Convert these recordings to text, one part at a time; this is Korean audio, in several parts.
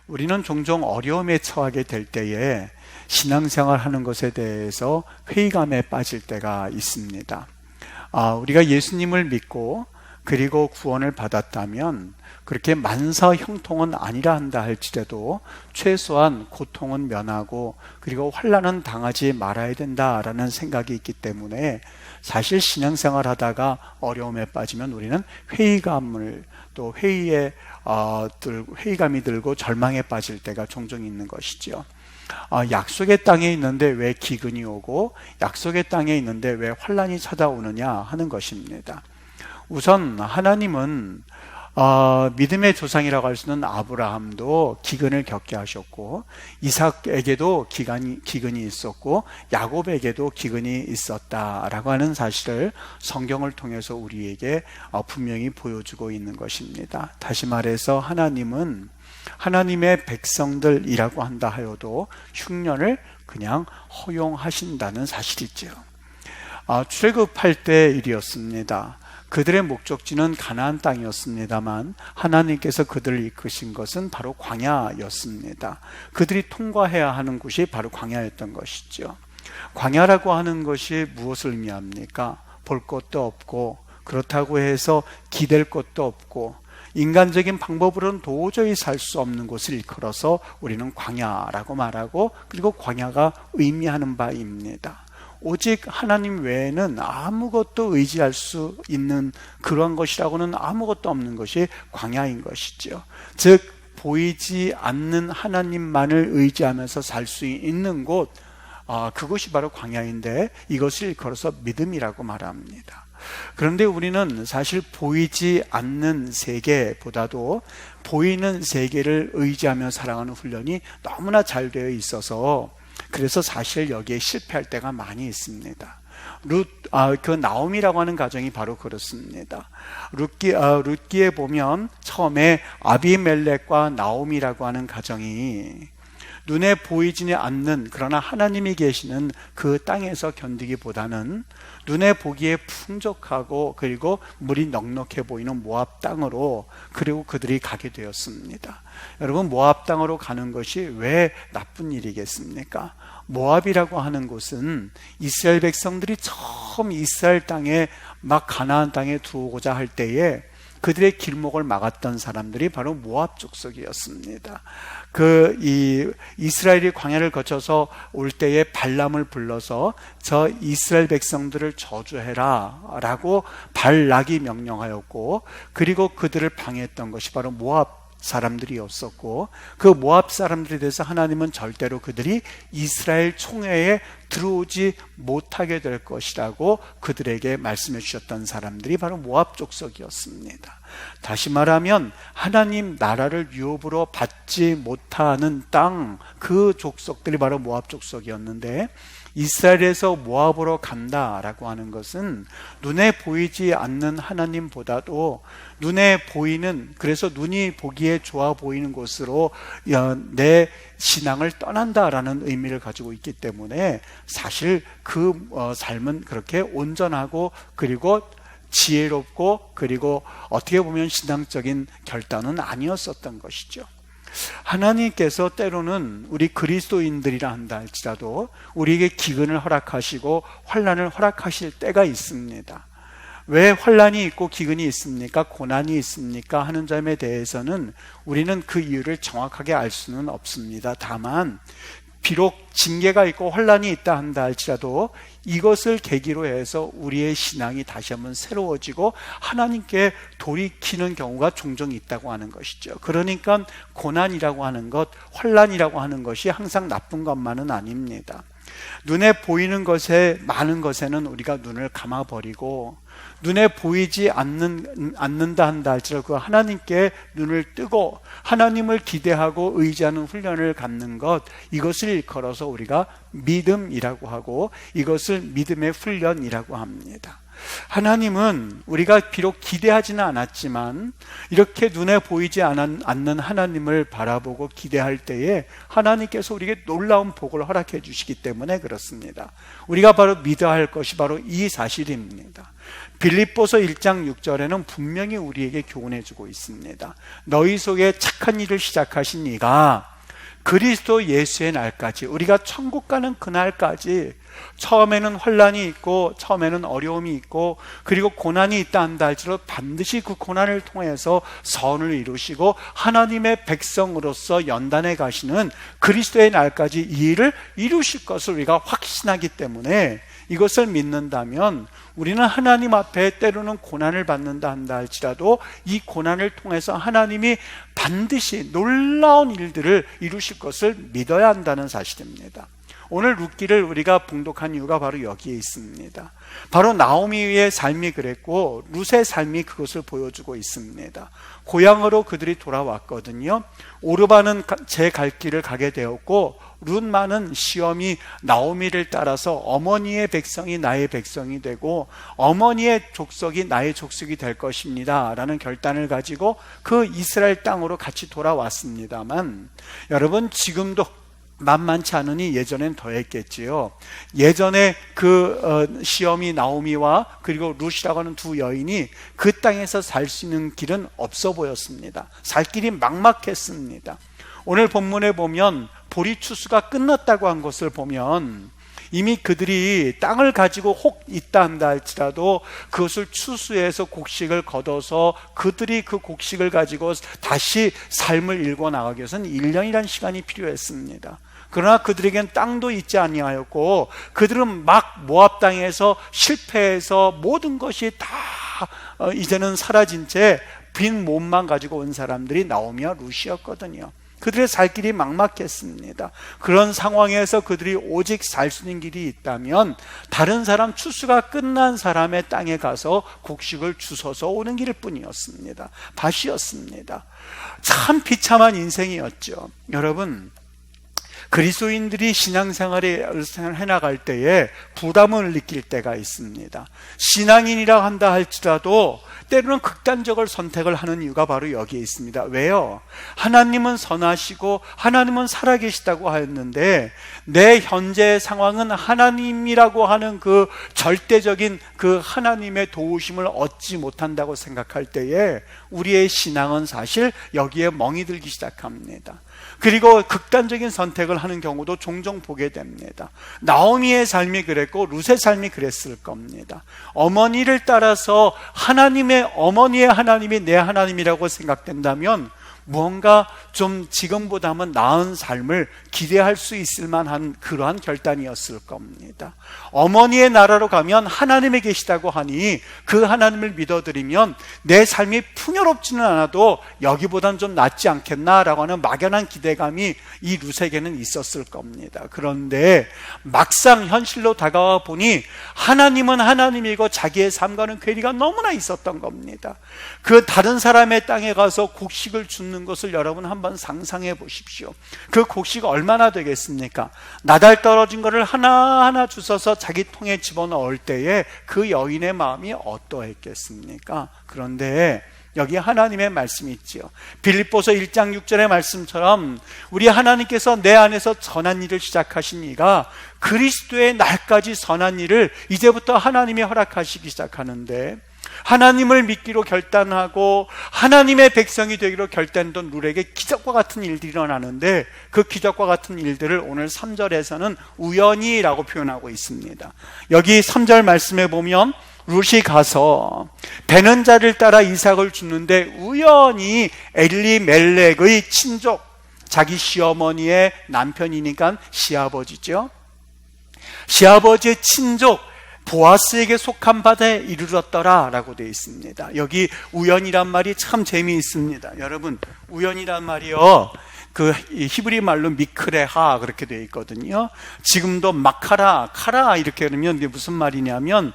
우리는 종종 어려움에 처하게 될 때에 신앙생활 하는 것에 대해서 회의감에 빠질 때가 있습니다. 우리가 예수님을 믿고 그리고 구원을 받았다면 그렇게 만사 형통은 아니라 한다 할지라도 최소한 고통은 면하고 그리고 환난은 당하지 말아야 된다라는 생각이 있기 때문에 사실 신앙생활 하다가 어려움에 빠지면 우리는 회의감을 또 회의감이 들고 절망에 빠질 때가 종종 있는 것이죠. 약속의 땅에 있는데 왜 기근이 오고 약속의 땅에 있는데 왜 환난이 찾아오느냐 하는 것입니다. 우선 하나님은 믿음의 조상이라고 할 수 있는 아브라함도 기근을 겪게 하셨고 이삭에게도 기근이 있었고 야곱에게도 기근이 있었다라고 하는 사실을 성경을 통해서 우리에게 분명히 보여주고 있는 것입니다. 다시 말해서 하나님은 하나님의 백성들이라고 한다 하여도 흉년을 그냥 허용하신다는 사실이죠. 출애굽할 때 일이었습니다. 그들의 목적지는 가나안 땅이었습니다만 하나님께서 그들을 이끄신 것은 바로 광야였습니다. 그들이 통과해야 하는 곳이 바로 광야였던 것이죠. 광야라고 하는 것이 무엇을 의미합니까? 볼 것도 없고 그렇다고 해서 기댈 것도 없고 인간적인 방법으로는 도저히 살 수 없는 곳을 일컬어서 우리는 광야라고 말하고 그리고 광야가 의미하는 바입니다. 오직 하나님 외에는 아무것도 의지할 수 있는 그러한 것이라고는 아무것도 없는 것이 광야인 것이죠. 즉 보이지 않는 하나님만을 의지하면서 살 수 있는 곳, 그것이 바로 광야인데 이것을 일컬어서 믿음이라고 말합니다. 그런데 우리는 사실 보이지 않는 세계보다도 보이는 세계를 의지하며 살아가는 훈련이 너무나 잘 되어 있어서 그래서 사실 여기에 실패할 때가 많이 있습니다. 그 나오미라고 하는 가정이 바로 그렇습니다. 룻기에 보면 처음에 아비멜렉과 나오미라고 하는 가정이 눈에 보이지 않는 그러나 하나님이 계시는 그 땅에서 견디기보다는 눈에 보기에 풍족하고 그리고 물이 넉넉해 보이는 모압 땅으로 그리고 그들이 가게 되었습니다. 여러분 모압 땅으로 가는 것이 왜 나쁜 일이겠습니까? 모압이라고 하는 곳은 이스라엘 백성들이 처음 이스라엘 땅에 막 가나안 땅에 들어오고자 할 때에 그들의 길목을 막았던 사람들이 바로 모압 족속이었습니다. 이스라엘이 광야를 거쳐서 올 때에 발람을 불러서 저 이스라엘 백성들을 저주해라 라고 발락이 명령하였고 그리고 그들을 방해했던 것이 바로 모압 사람들이었었고 그 모압 사람들에 대해서 하나님은 절대로 그들이 이스라엘 총회에 들어오지 못하게 될 것이라고 그들에게 말씀해 주셨던 사람들이 바로 모압 족속이었습니다. 다시 말하면 하나님 나라를 유업으로 받지 못하는 땅, 그 족속들이 바로 모압 족속이었는데 이스라엘에서 모압으로 간다라고 하는 것은 눈에 보이지 않는 하나님보다도 눈에 보이는, 그래서 눈이 보기에 좋아 보이는 곳으로 내 신앙을 떠난다라는 의미를 가지고 있기 때문에 사실 그 삶은 그렇게 온전하고 그리고 지혜롭고 그리고 어떻게 보면 신앙적인 결단은 아니었었던 것이죠. 하나님께서 때로는 우리 그리스도인들이라 한다 할지라도 우리에게 기근을 허락하시고 환난을 허락하실 때가 있습니다. 왜 환난이 있고 기근이 있습니까? 고난이 있습니까? 하는 점에 대해서는 우리는 그 이유를 정확하게 알 수는 없습니다. 다만 비록 징계가 있고 환난이 있다 한다 할지라도 이것을 계기로 해서 우리의 신앙이 다시 한번 새로워지고 하나님께 돌이키는 경우가 종종 있다고 하는 것이죠. 그러니까 고난이라고 하는 것, 환난이라고 하는 것이 항상 나쁜 것만은 아닙니다. 눈에 보이는 것에 많은 것에는 우리가 눈을 감아버리고 눈에 보이지 않는다 한다 할지라도 그 하나님께 눈을 뜨고 하나님을 기대하고 의지하는 훈련을 갖는 것, 이것을 일컬어서 우리가 믿음이라고 하고 이것을 믿음의 훈련이라고 합니다. 하나님은 우리가 비록 기대하지는 않았지만 이렇게 눈에 보이지 않는 하나님을 바라보고 기대할 때에 하나님께서 우리에게 놀라운 복을 허락해 주시기 때문에 그렇습니다. 우리가 바로 믿어야 할 것이 바로 이 사실입니다. 빌립보서 1장 6절에는 분명히 우리에게 교훈해 주고 있습니다. 너희 속에 착한 일을 시작하신 이가 그리스도 예수의 날까지, 우리가 천국 가는 그날까지, 처음에는 환난이 있고 처음에는 어려움이 있고 그리고 고난이 있다 한다 할지라도 반드시 그 고난을 통해서 선을 이루시고 하나님의 백성으로서 연단해 가시는 그리스도의 날까지 이 일을 이루실 것을 우리가 확신하기 때문에 이것을 믿는다면 우리는 하나님 앞에 때로는 고난을 받는다 한다 할지라도 이 고난을 통해서 하나님이 반드시 놀라운 일들을 이루실 것을 믿어야 한다는 사실입니다. 오늘 룻기를 우리가 봉독한 이유가 바로 여기에 있습니다. 바로 나오미의 삶이 그랬고 룻의 삶이 그것을 보여주고 있습니다. 고향으로 그들이 돌아왔거든요. 오르바는 제 갈 길을 가게 되었고 룻만은 시험이 나오미를 따라서 어머니의 백성이 나의 백성이 되고 어머니의 족속이 나의 족속이 될 것입니다 라는 결단을 가지고 그 이스라엘 땅으로 같이 돌아왔습니다만, 여러분 지금도 만만치 않으니 예전엔 더했겠지요. 예전에 그 시험이 나오미와 그리고 룻이라고 하는 두 여인이 그 땅에서 살 수 있는 길은 없어 보였습니다. 살 길이 막막했습니다. 오늘 본문에 보면 보리 추수가 끝났다고 한 것을 보면 이미 그들이 땅을 가지고 혹 있다 한다 할지라도 그것을 추수해서 곡식을 거둬서 그들이 그 곡식을 가지고 다시 삶을 일궈 나가기 위해서는 1년이라는 시간이 필요했습니다. 그러나 그들에겐 땅도 있지 아니하였고 그들은 막 모압 땅에서 실패해서 모든 것이 다 이제는 사라진 채 빈 몸만 가지고 온 사람들이 나오미와 룻이었거든요. 그들의 살 길이 막막했습니다. 그런 상황에서 그들이 오직 살 수 있는 길이 있다면 다른 사람, 추수가 끝난 사람의 땅에 가서 곡식을 주워서 오는 길일 뿐이었습니다. 밭이었습니다. 참 비참한 인생이었죠. 여러분, 그리스도인들이 신앙생활을 해나갈 때에 부담을 느낄 때가 있습니다. 신앙인이라 한다 할지라도 때로는 극단적을 선택을 하는 이유가 바로 여기에 있습니다. 왜요? 하나님은 선하시고 하나님은 살아계시다고 하였는데 내 현재 상황은 하나님이라고 하는 그 절대적인 그 하나님의 도우심을 얻지 못한다고 생각할 때에 우리의 신앙은 사실 여기에 멍이 들기 시작합니다. 그리고 극단적인 선택을 하는 경우도 종종 보게 됩니다. 나오미의 삶이 그랬고 룻의 삶이 그랬을 겁니다. 어머니를 따라서 하나님의 어머니의 하나님이 내 하나님이라고 생각된다면 무언가 좀 지금보다는 나은 삶을 기대할 수 있을 만한 그러한 결단이었을 겁니다. 어머니의 나라로 가면 하나님이 계시다고 하니 그 하나님을 믿어드리면 내 삶이 풍요롭지는 않아도 여기보단 좀 낫지 않겠나라고 하는 막연한 기대감이 이 룻에게는 있었을 겁니다. 그런데 막상 현실로 다가와 보니 하나님은 하나님이고 자기의 삶과는 괴리가 너무나 있었던 겁니다. 그 다른 사람의 땅에 가서 곡식을 줍는 것을 여러분 한번 상상해 보십시오. 그 곡식 얼마나 되겠습니까? 나달 떨어진 것을 하나하나 주워서 자기 통에 집어넣을 때에 그 여인의 마음이 어떠했겠습니까? 그런데 여기 하나님의 말씀이 있지요. 빌립보서 1장 6절의 말씀처럼 우리 하나님께서 내 안에서 선한 일을 시작하신 이가 그리스도의 날까지 선한 일을 이제부터 하나님이 허락하시기 시작하는데, 하나님을 믿기로 결단하고 하나님의 백성이 되기로 결단했던 룻에게 기적과 같은 일들이 일어나는데 그 기적과 같은 일들을 오늘 3절에서는 우연히라고 표현하고 있습니다. 여기 3절 말씀에 보면 룻이 가서 베는 자를 따라 이삭을 줍는데 우연히 엘리멜렉의 친족, 자기 시어머니의 남편이니까 시아버지죠. 시아버지의 친족 보아스에게 속한 바다에 이르렀더라 라고 되어 있습니다. 여기 우연이란 말이 참 재미있습니다. 여러분, 우연이란 말이요, 그 히브리 말로 미크레하 그렇게 되어 있거든요. 지금도 마카라, 카라 이렇게 그러면 이게 무슨 말이냐면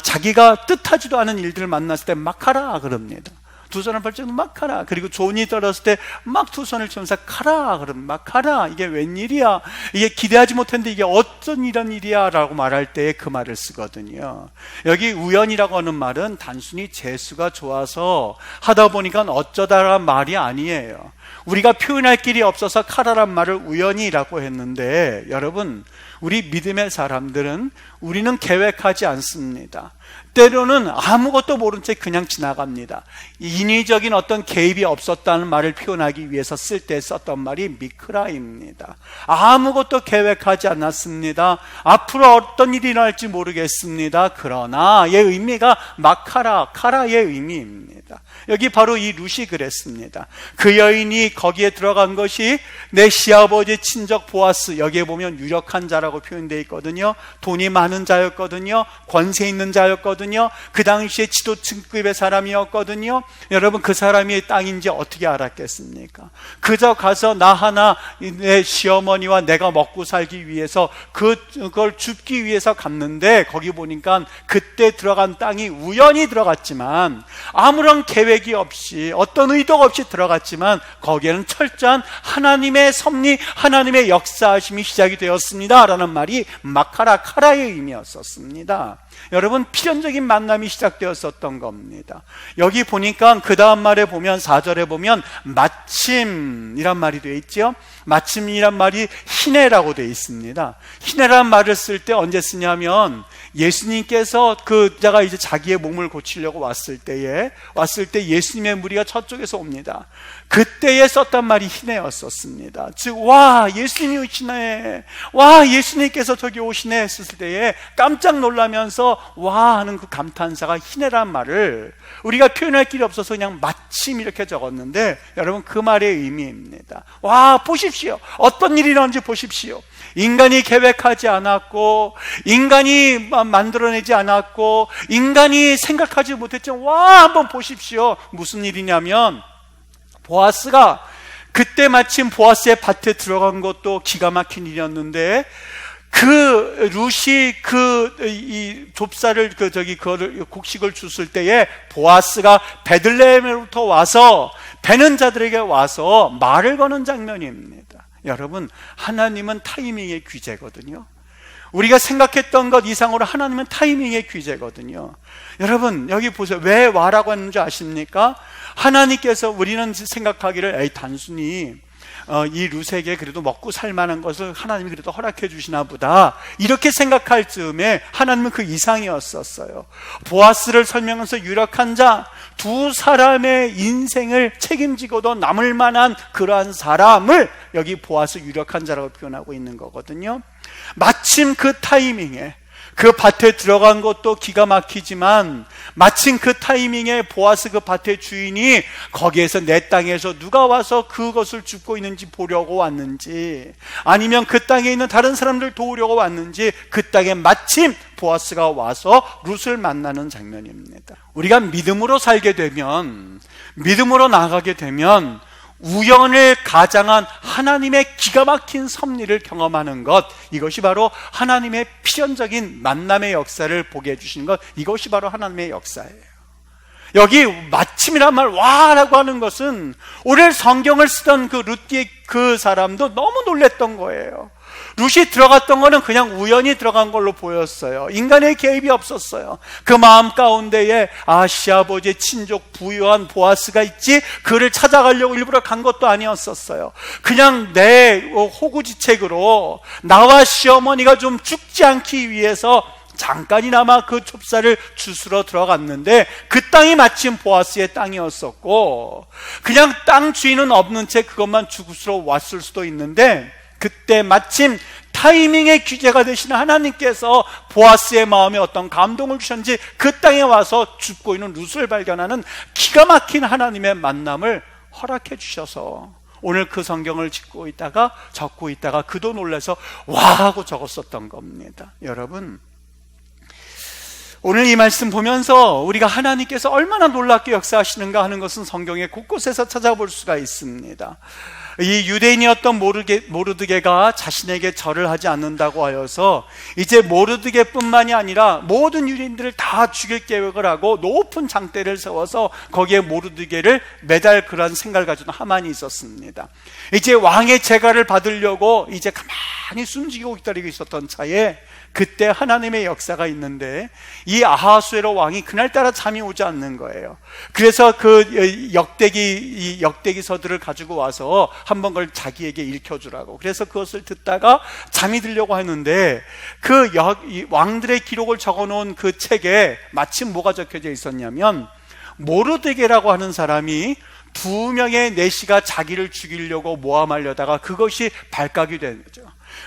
자기가 뜻하지도 않은 일들을 만났을 때 마카라 그럽니다. 두 손을 벌쩍 막 가라. 그리고 좋은 일이 떨어졌을 때 막 두 손을 치면서 가라. 그럼 막 가라. 이게 웬일이야? 이게 기대하지 못했는데 이게 어떤 이런 일이야? 라고 말할 때 그 말을 쓰거든요. 여기 우연이라고 하는 말은 단순히 재수가 좋아서 하다 보니까 어쩌다란 말이 아니에요. 우리가 표현할 길이 없어서 카라란 말을 우연이라고 했는데, 여러분, 우리 믿음의 사람들은 우리는 계획하지 않습니다. 때로는 아무것도 모른 채 그냥 지나갑니다. 인위적인 어떤 개입이 없었다는 말을 표현하기 위해서 쓸 때 썼던 말이 미크라입니다. 아무것도 계획하지 않았습니다. 앞으로 어떤 일이 일어날지 모르겠습니다. 그러나 의 의미가 마카라, 카라의 의미입니다. 여기 바로 이 룻이 그랬습니다. 그 여인이 거기에 들어간 것이 내 시아버지 친족 보아스, 여기에 보면 유력한 자라고 표현되어 있거든요. 돈이 많은 자였거든요. 권세 있는 자였거든요. 그 당시에 지도층급의 사람이었거든요. 여러분, 그 사람이 땅인지 어떻게 알았겠습니까? 그저 가서 나 하나 내 시어머니와 내가 먹고 살기 위해서 그걸 줍기 위해서 갔는데, 거기 보니까 그때 들어간 땅이 우연히 들어갔지만, 아무런 계획이 없이 어떤 의도가 없이 들어갔지만 거기에는 철저한 하나님의 섭리, 하나님의 역사하심이 시작이 되었습니다 라는 말이 마카라, 카라의 의미였었습니다. 여러분, 필연적인 만남이 시작되었었던 겁니다. 여기 보니까 그 다음 말에 보면 4절에 보면 마침이란 말이 되어 있죠. 마침이란 말이 희내라고 되어 있습니다. 희내란 말을 쓸 때 언제 쓰냐면, 예수님께서 그 자가 이제 자기의 몸을 고치려고 왔을 때 예수님의 무리가 저쪽에서 옵니다. 그때에 썼단 말이 희내였었습니다. 즉, 와, 예수님이 오시네, 와, 예수님께서 저기 오시네 했을 때에 깜짝 놀라면서 와 하는 그 감탄사가 희내란 말을 우리가 표현할 길이 없어서 그냥 마침 이렇게 적었는데, 여러분, 그 말의 의미입니다. 와, 보십시오, 어떤 일이 일어난지 보십시오. 인간이 계획하지 않았고, 인간이 만들어내지 않았고, 인간이 생각하지 못했지만, 와, 한번 보십시오. 무슨 일이냐면, 보아스가 그때 마침 보아스의 밭에 들어간 것도 기가 막힌 일이었는데, 그 룻이 이 좁쌀을 그거를 곡식을 줬을 때에 보아스가 베들레헴으로부터 와서 베는 자들에게 와서 말을 거는 장면입니다. 여러분, 하나님은 타이밍의 귀재거든요. 우리가 생각했던 것 이상으로 하나님은 타이밍의 귀재거든요. 여러분, 여기 보세요. 왜 와라고 했는지 아십니까? 하나님께서, 우리는 생각하기를 에이, 단순히 이 룻에게 그래도 먹고 살만한 것을 하나님이 그래도 허락해 주시나 보다, 이렇게 생각할 즈음에 하나님은 그 이상이었었어요. 보아스를 설명해서 유력한 자, 두 사람의 인생을 책임지고도 남을 만한 그러한 사람을 여기 보아스 유력한 자라고 표현하고 있는 거거든요. 마침 그 타이밍에 그 밭에 들어간 것도 기가 막히지만, 마침 그 타이밍에 보아스 그 밭의 주인이 거기에서 내 땅에서 누가 와서 그것을 줍고 있는지 보려고 왔는지, 아니면 그 땅에 있는 다른 사람들 도우려고 왔는지, 그 땅에 마침 보아스가 와서 룻을 만나는 장면입니다. 우리가 믿음으로 살게 되면, 믿음으로 나가게 되면 우연을 가장한 하나님의 기가 막힌 섭리를 경험하는 것, 이것이 바로 하나님의 필연적인 만남의 역사를 보게 해주시는 것, 이것이 바로 하나님의 역사예요. 여기 마침이란 말, 와라고 하는 것은 오늘 성경을 쓰던 그 룻의 그 사람도 너무 놀랬던 거예요. 룻이 들어갔던 거는 그냥 우연히 들어간 걸로 보였어요. 인간의 개입이 없었어요. 그 마음 가운데에 시아버지의 친족 부유한 보아스가 있지, 그를 찾아가려고 일부러 간 것도 아니었었어요. 그냥 내 호구지책으로 나와 시어머니가 좀 죽지 않기 위해서 잠깐이나마 그 좁쌀을 주스러 들어갔는데, 그 땅이 마침 보아스의 땅이었었고, 그냥 땅 주인은 없는 채 그것만 주스러 왔을 수도 있는데, 그때 마침 타이밍의 귀재가 되시는 하나님께서 보아스의 마음에 어떤 감동을 주셨는지 그 땅에 와서 줍고 있는 룻을 발견하는 기가 막힌 하나님의 만남을 허락해 주셔서, 오늘 그 성경을 적고 있다가 그도 놀라서 와 하고 적었었던 겁니다. 여러분, 오늘 이 말씀 보면서 우리가 하나님께서 얼마나 놀랍게 역사하시는가 하는 것은 성경의 곳곳에서 찾아볼 수가 있습니다. 이 유대인이었던 모르드게가 자신에게 절을 하지 않는다고 하여서 이제 모르드게뿐만이 아니라 모든 유대인들을 다 죽일 계획을 하고 높은 장대를 세워서 거기에 모르드게를 매달 그런 생각을 가지고 하만이 있었습니다. 이제 왕의 재가를 받으려고 이제 가만히 숨지고 기다리고 있었던 차에 그때 하나님의 역사가 있는데, 이 아하수에로 왕이 그날따라 잠이 오지 않는 거예요. 그래서 그 역대기서들을 가지고 와서 한번 그걸 자기에게 읽혀주라고. 그래서 그것을 듣다가 잠이 들려고 했는데, 그 왕들의 기록을 적어놓은 그 책에 마침 뭐가 적혀져 있었냐면, 모르드게라고 하는 사람이 2명의 내시가 자기를 죽이려고 모함하려다가 그것이 발각이 된 거죠.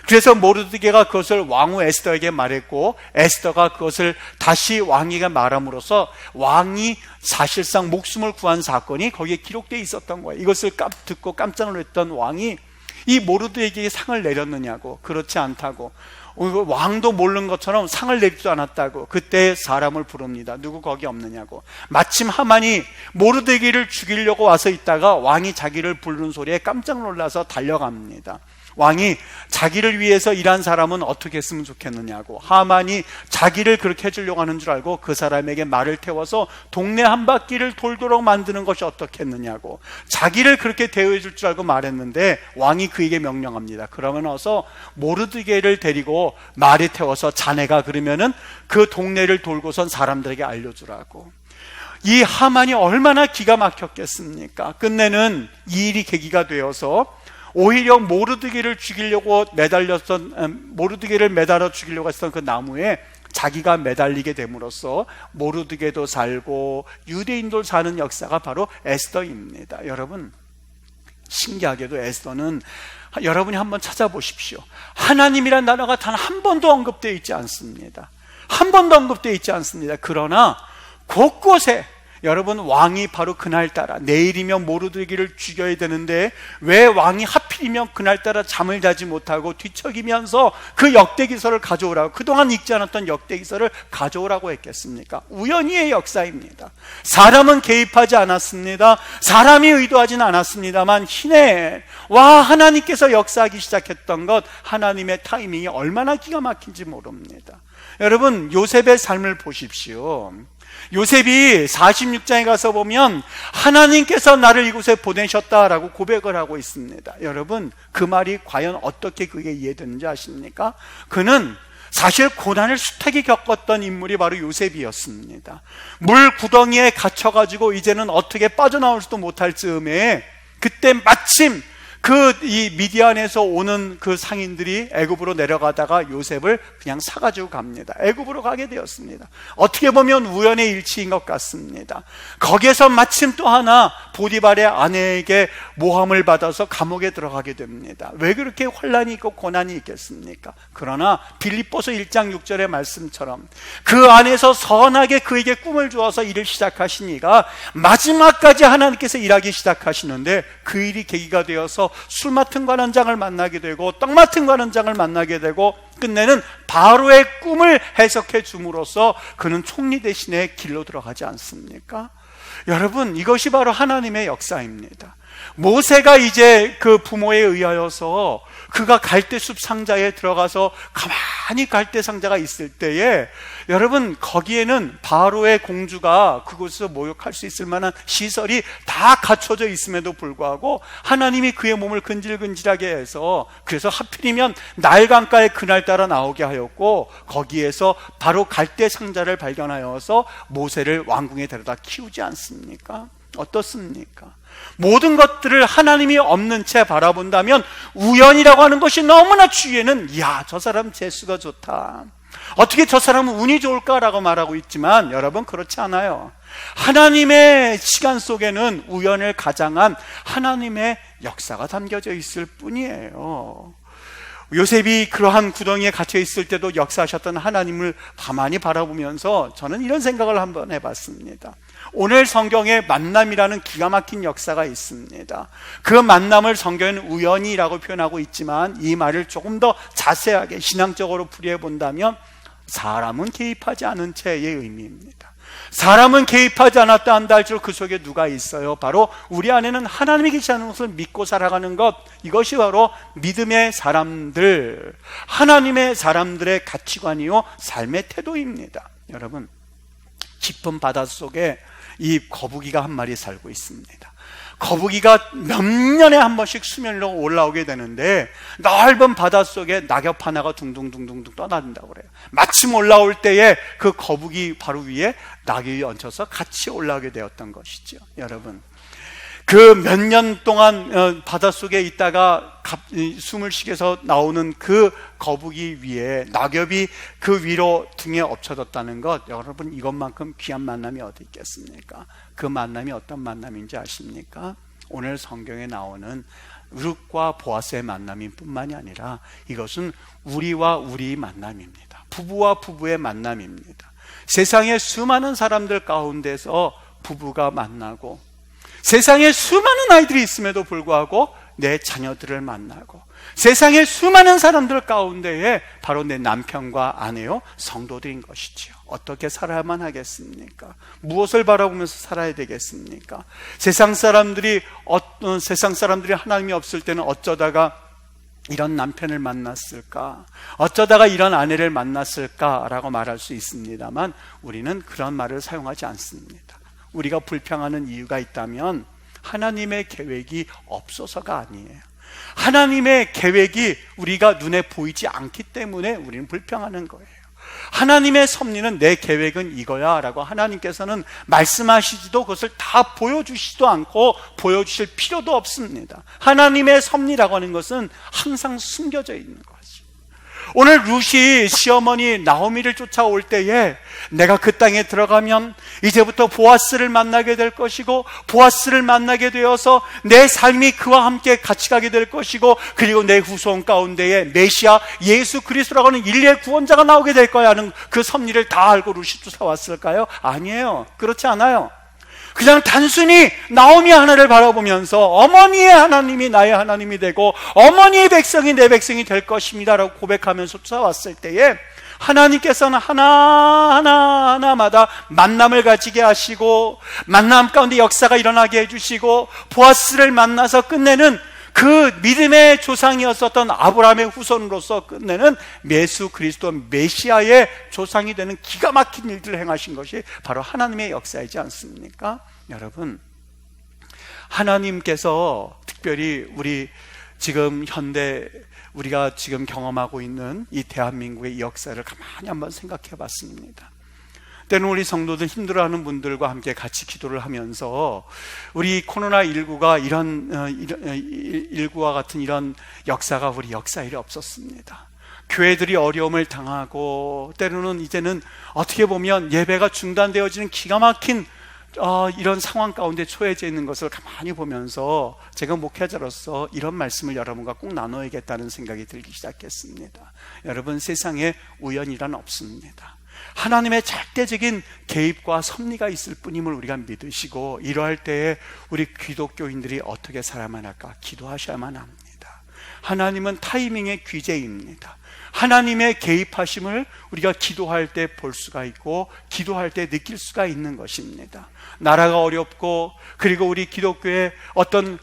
그래서 모르드게가 그것을 왕후 에스더에게 말했고, 에스더가 그것을 다시 왕에게 말함으로써 왕이 사실상 목숨을 구한 사건이 거기에 기록되어 있었던 거예요. 이것을 듣고 깜짝 놀랐던 왕이 이 모르드게에게 상을 내렸느냐고. 그렇지 않다고. 왕도 모르는 것처럼 상을 내리지도 않았다고. 그때 사람을 부릅니다. 누구 거기 없느냐고. 마침 하만이 모르드게를 죽이려고 와서 있다가 왕이 자기를 부르는 소리에 깜짝 놀라서 달려갑니다. 왕이 자기를 위해서 일한 사람은 어떻게 했으면 좋겠느냐고. 하만이 자기를 그렇게 해주려고 하는 줄 알고 그 사람에게 말을 태워서 동네 한 바퀴를 돌도록 만드는 것이 어떻겠느냐고. 자기를 그렇게 대우해 줄 줄 알고 말했는데 왕이 그에게 명령합니다. 그러면 어서 모르드게를 데리고 말에 태워서 자네가 그러면은 그 동네를 돌고선 사람들에게 알려주라고. 이 하만이 얼마나 기가 막혔겠습니까? 끝내는 이 일이 계기가 되어서 오히려 모르드게를 매달아 죽이려고 했던 그 나무에 자기가 매달리게 됨으로써 모르드게도 살고 유대인도 사는 역사가 바로 에스더입니다. 여러분, 신기하게도 에스더는, 여러분이 한번 찾아보십시오. 하나님이란 단어가 단 한 번도 언급되어 있지 않습니다. 한 번도 언급되어 있지 않습니다. 그러나 곳곳에 여러분, 왕이 바로 그날따라 내일이면 모르드게를 죽여야 되는데 왜 왕이 하필이면 그날따라 잠을 자지 못하고 뒤척이면서 그 역대기서를 가져오라고, 그동안 읽지 않았던 역대기서를 가져오라고 했겠습니까? 우연히의 역사입니다. 사람은 개입하지 않았습니다. 사람이 의도하지는 않았습니다만 희내 하나님께서 역사하기 시작했던 것, 하나님의 타이밍이 얼마나 기가 막힌지 모릅니다. 여러분, 요셉의 삶을 보십시오. 요셉이 46장에 가서 보면 하나님께서 나를 이곳에 보내셨다라고 고백을 하고 있습니다. 여러분, 그 말이 과연 어떻게 그게 이해되는지 아십니까? 그는 사실 고난을 숱하게 겪었던 인물이 바로 요셉이었습니다. 물 구덩이에 갇혀가지고 이제는 어떻게 빠져나올 수도 못할 즈음에 그때 마침 이 미디안에서 오는 그 상인들이 애굽으로 내려가다가 요셉을 그냥 사가지고 갑니다. 애굽으로 가게 되었습니다. 어떻게 보면 우연의 일치인 것 같습니다. 거기에서 마침 또 하나 보디발의 아내에게 모함을 받아서 감옥에 들어가게 됩니다. 왜 그렇게 환난이 있고 고난이 있겠습니까? 그러나 빌립보서 1장 6절의 말씀처럼 그 안에서 선하게 그에게 꿈을 주어서 일을 시작하신 이가 마지막까지 하나님께서 일하기 시작하시는데, 그 일이 계기가 되어서 술 맡은 관원장을 만나게 되고 떡 맡은 관원장을 만나게 되고 끝내는 바로의 꿈을 해석해 줌으로써 그는 총리 대신에 길로 들어가지 않습니까? 여러분, 이것이 바로 하나님의 역사입니다. 모세가 이제 그 부모에 의하여서 그가 갈대숲 상자에 들어가서 가만히 갈대 상자가 있을 때에, 여러분, 거기에는 바로의 공주가 그곳에서 모욕할 수 있을 만한 시설이 다 갖춰져 있음에도 불구하고 하나님이 그의 몸을 근질근질하게 해서, 그래서 하필이면 나일강가에 그날따라 나오게 하였고 거기에서 바로 갈대 상자를 발견하여서 모세를 왕궁에 데려다 키우지 않습니까? 어떻습니까? 모든 것들을 하나님이 없는 채 바라본다면 우연이라고 하는 것이 너무나 주위에는, 저 사람 재수가 좋다, 어떻게 저 사람은 운이 좋을까라고 말하고 있지만, 여러분, 그렇지 않아요. 하나님의 시간 속에는 우연을 가장한 하나님의 역사가 담겨져 있을 뿐이에요. 요셉이 그러한 구덩이에 갇혀 있을 때도 역사하셨던 하나님을 가만히 바라보면서 저는 이런 생각을 한번 해봤습니다. 오늘 성경에 만남이라는 기가 막힌 역사가 있습니다. 그 만남을 성경은 우연이라고 표현하고 있지만 이 말을 조금 더 자세하게 신앙적으로 풀이해 본다면 사람은 개입하지 않은 채의 의미입니다. 사람은 개입하지 않았다 한다 할지라도 그 속에 누가 있어요? 바로 우리 안에는 하나님이 계시다는 것을 믿고 살아가는 것, 이것이 바로 믿음의 사람들, 하나님의 사람들의 가치관이요 삶의 태도입니다. 여러분, 깊은 바닷속에 이 거북이가 한 마리 살고 있습니다. 거북이가 몇 년에 한 번씩 수면 위로 올라오게 되는데 넓은 바닷속에 낙엽 하나가 둥둥둥둥 떠난다고 그래요. 마침 올라올 때에 그 거북이 바로 위에 낙엽이 얹혀서 같이 올라오게 되었던 것이죠. 여러분, 그 몇 년 동안 바닷속에 있다가 숨을 쉬게서 나오는 그 거북이 위에 낙엽이 그 위로 등에 엎쳐졌다는 것, 여러분, 이것만큼 귀한 만남이 어디 있겠습니까? 그 만남이 어떤 만남인지 아십니까? 오늘 성경에 나오는 룻과 보아스의 만남인 뿐만이 아니라 이것은 우리와 우리 만남입니다. 부부와 부부의 만남입니다. 세상의 수많은 사람들 가운데서 부부가 만나고, 세상에 수많은 아이들이 있음에도 불구하고 내 자녀들을 만나고, 세상에 수많은 사람들 가운데에 바로 내 남편과 아내요 성도들인 것이지요. 어떻게 살아야만 하겠습니까? 무엇을 바라보면서 살아야 되겠습니까? 세상 사람들이 하나님이 없을 때는 어쩌다가 이런 남편을 만났을까? 어쩌다가 이런 아내를 만났을까라고 말할 수 있습니다만, 우리는 그런 말을 사용하지 않습니다. 우리가 불평하는 이유가 있다면 하나님의 계획이 없어서가 아니에요. 하나님의 계획이 우리가 눈에 보이지 않기 때문에 우리는 불평하는 거예요. 하나님의 섭리는 내 계획은 이거야 라고 하나님께서는 말씀하시지도 그것을 다 보여주시지도 않고 보여주실 필요도 없습니다. 하나님의 섭리라고 하는 것은 항상 숨겨져 있는 거죠. 오늘 룻이 시어머니 나오미를 쫓아올 때에 내가 그 땅에 들어가면 이제부터 보아스를 만나게 될 것이고, 보아스를 만나게 되어서 내 삶이 그와 함께 같이 가게 될 것이고, 그리고 내 후손 가운데에 메시아 예수 그리스도라고 하는 인류의 구원자가 나오게 될 거야 하는 그 섭리를 다 알고 룻이 쫓아왔을까요? 아니에요. 그렇지 않아요. 그냥 단순히 나오미 하나를 바라보면서 어머니의 하나님이 나의 하나님이 되고 어머니의 백성이 내 백성이 될 것입니다 라고 고백하면서 쫓아왔을 때에 하나님께서는 하나마다 만남을 가지게 하시고, 만남 가운데 역사가 일어나게 해주시고, 보아스를 만나서 끝내는 그 믿음의 조상이었었던 아브라함의 후손으로서 끝내는 예수 그리스도 메시아의 조상이 되는 기가 막힌 일들을 행하신 것이 바로 하나님의 역사이지 않습니까? 여러분, 하나님께서 특별히 우리 지금 현대 우리가 지금 경험하고 있는 이 대한민국의 역사를 가만히 한번 생각해 봤습니다. 때는 우리 성도들 힘들어하는 분들과 함께 같이 기도를 하면서 우리 코로나19가 일구와 같은 이런 역사가 우리 역사일에 없었습니다. 교회들이 어려움을 당하고, 때로는 이제는 어떻게 보면 예배가 중단되어지는 기가 막힌 이런 상황 가운데 처해져 있는 것을 가만히 보면서 제가 목회자로서 이런 말씀을 여러분과 꼭 나눠야겠다는 생각이 들기 시작했습니다. 여러분, 세상에 우연이란 없습니다. 하나님의 절대적인 개입과 섭리가 있을 뿐임을 우리가 믿으시고, 이러할 때에 우리 기독교인들이 어떻게 살아야만 할까? 기도하셔야만 합니다. 하나님은 타이밍의 귀재입니다. 하나님의 개입하심을 우리가 기도할 때 볼 수가 있고, 기도할 때 느낄 수가 있는 것입니다. 나라가 어렵고, 그리고 우리 기독교의 어떤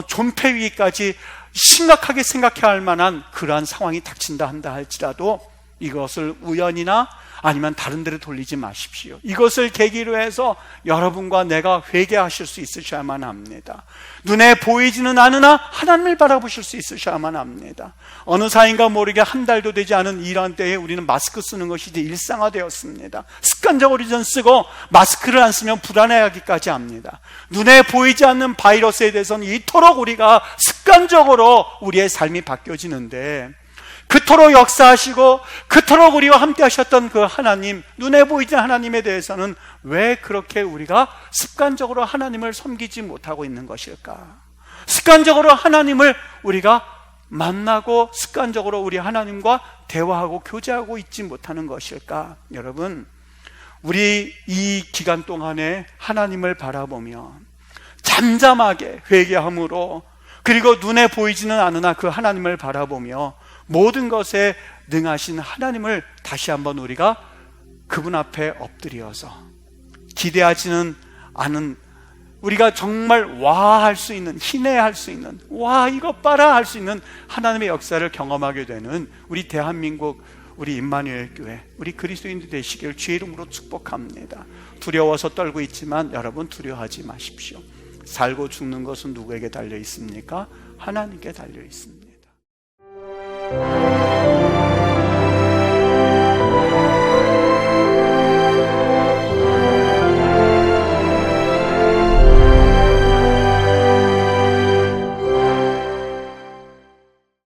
존폐 위기까지 심각하게 생각해야 할 만한 그러한 상황이 닥친다 한다 할지라도 이것을 우연이나 아니면 다른 데로 돌리지 마십시오. 이것을 계기로 해서 여러분과 내가 회개하실 수 있으셔야만 합니다. 눈에 보이지는 않으나 하나님을 바라보실 수 있으셔야만 합니다. 어느 사이인가 모르게 한 달도 되지 않은 이런 때에 우리는 마스크 쓰는 것이 이제 일상화되었습니다. 습관적으로 좀 쓰고 마스크를 안 쓰면 불안해하기까지 합니다. 눈에 보이지 않는 바이러스에 대해서는 이토록 우리가 습관적으로 우리의 삶이 바뀌어지는데, 그토록 역사하시고 그토록 우리와 함께 하셨던 그 하나님, 눈에 보이지 않는 하나님에 대해서는 왜 그렇게 우리가 습관적으로 하나님을 섬기지 못하고 있는 것일까? 습관적으로 하나님을 우리가 만나고 습관적으로 우리 하나님과 대화하고 교제하고 있지 못하는 것일까? 여러분, 우리 이 기간 동안에 하나님을 바라보며 잠잠하게 회개함으로, 그리고 눈에 보이지는 않으나 그 하나님을 바라보며 모든 것에 능하신 하나님을 다시 한번 우리가 그분 앞에 엎드려서 기대하지는 않은, 우리가 정말 와 할 수 있는, 희내할 수 있는, 와 이것 봐라 할 수 있는 하나님의 역사를 경험하게 되는 우리 대한민국, 우리 임마누엘 교회, 우리 그리스도인들 되시길 주의 이름으로 축복합니다. 두려워서 떨고 있지만 여러분 두려워하지 마십시오. 살고 죽는 것은 누구에게 달려 있습니까? 하나님께 달려 있습니다.